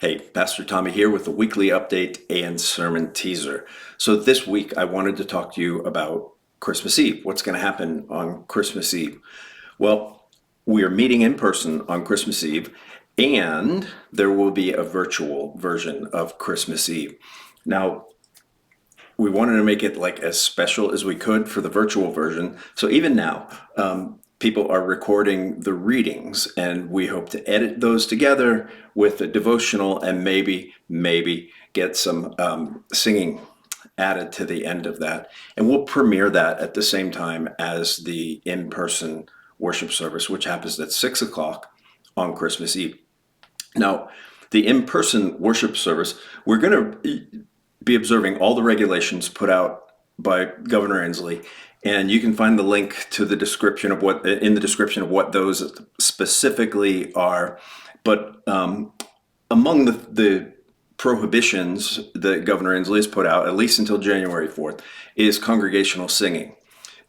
Hey, Pastor Tommy here with a weekly update and sermon teaser. So this week I wanted to talk to you about Christmas Eve. What's going to happen on Christmas Eve? Well, we are meeting in person on Christmas Eve, and there will be a virtual version of Christmas Eve. Now, we wanted to make it like as special as we could for the virtual version. So even now, people are recording the readings, and we hope to edit those together with a devotional and maybe get some singing added to the end of that. And we'll premiere that at the same time as the in-person worship service, which happens at 6 o'clock on Christmas Eve. Now, the in-person worship service, we're going to be observing all the regulations put out by Governor Inslee, and you can find the link to the description of what those specifically are. But among the prohibitions that Governor Inslee has put out, at least until January 4th, is congregational singing.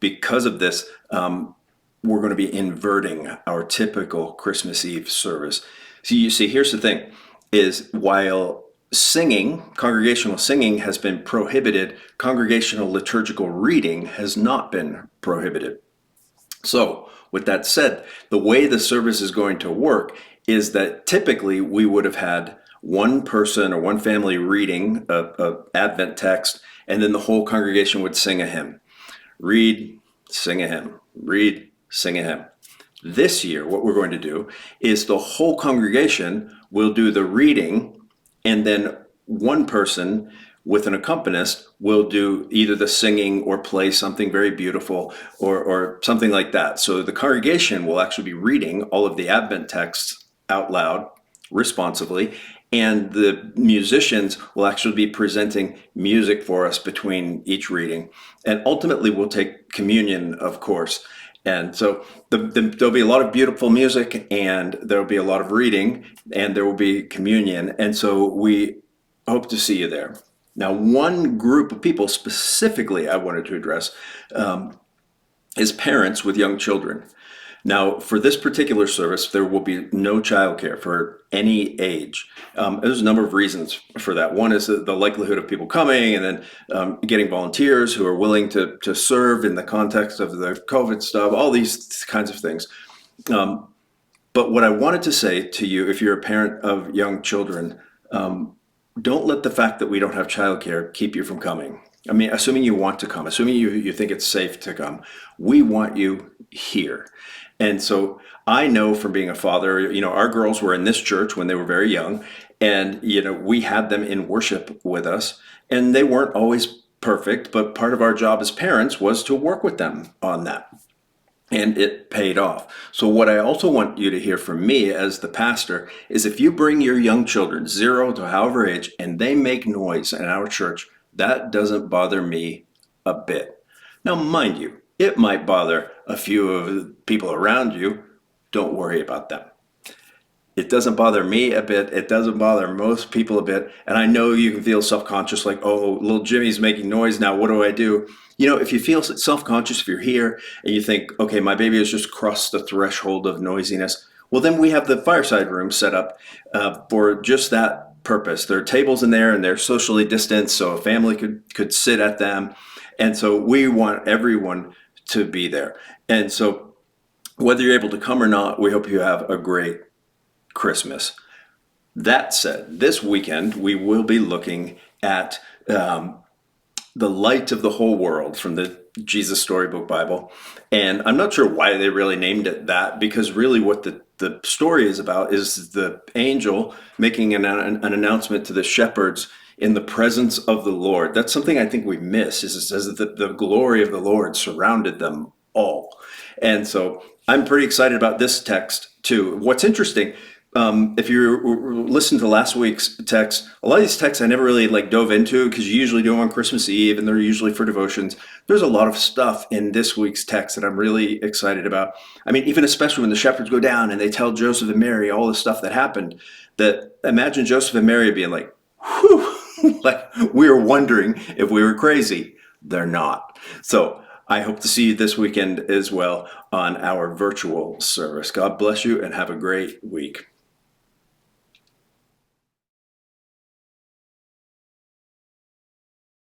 Because of this, we're going to be inverting our typical Christmas Eve service. So you see, here's the thing, is while congregational singing has been prohibited, congregational liturgical reading has not been prohibited. So with that said, the way the service is going to work is that typically we would have had one person or one family reading a Advent text, and then the whole congregation would sing a hymn. Read, sing a hymn. Read, sing a hymn. This year, what we're going to do is the whole congregation will do the reading, and then one person with an accompanist will do either the singing or play something very beautiful or something like that. So the congregation will actually be reading all of the Advent texts out loud, responsively, and the musicians will actually be presenting music for us between each reading. And ultimately, we'll take communion, of course. And so there'll be a lot of beautiful music, and there'll be a lot of reading, and there will be communion. And so we hope to see you there. Now, one group of people specifically I wanted to address is parents with young children. Now, for this particular service, there will be no childcare for any age. There's a number of reasons for that. One is the likelihood of people coming, and then getting volunteers who are willing to serve in the context of the COVID stuff, all these kinds of things. But what I wanted to say to you, if you're a parent of young children, don't let the fact that we don't have childcare keep you from coming. I mean, assuming you want to come, assuming you think it's safe to come, we want you here. And so I know from being a father, our girls were in this church when they were very young, and, we had them in worship with us, and they weren't always perfect, but part of our job as parents was to work with them on that. And it paid off. So what I also want you to hear from me as the pastor is if you bring your young children, 0 to however age, and they make noise in our church, that doesn't bother me a bit. Now, mind you, it might bother a few of the people around you. Don't worry about them. It doesn't bother me a bit. It doesn't bother most people a bit. And I know you can feel self-conscious, like, oh, little Jimmy's making noise now. What do I do? If you feel self-conscious, if you're here and you think, okay, my baby has just crossed the threshold of noisiness, well, then we have the fireside room set up for just that purpose. There are tables in there, and they're socially distanced, so a family could sit at them. And so we want everyone to be there. And so whether you're able to come or not, we hope you have a great Christmas. That said, this weekend we will be looking at the light of the whole world from the Jesus Storybook Bible. And I'm not sure why they really named it that, because really what the story is about is the angel making an announcement to the shepherds in the presence of the Lord. That's something I think we miss, is it says that the glory of the Lord surrounded them all. And so I'm pretty excited about this text too. What's interesting, if you listen to last week's text, a lot of these texts I never really dove into, because you usually do them on Christmas Eve and they're usually for devotions. There's a lot of stuff in this week's text that I'm really excited about. I mean, even especially when the shepherds go down and they tell Joseph and Mary all the stuff that happened, that imagine Joseph and Mary being like, whew, like we were wondering if we were crazy. They're not. So I hope to see you this weekend as well on our virtual service. God bless you and have a great week.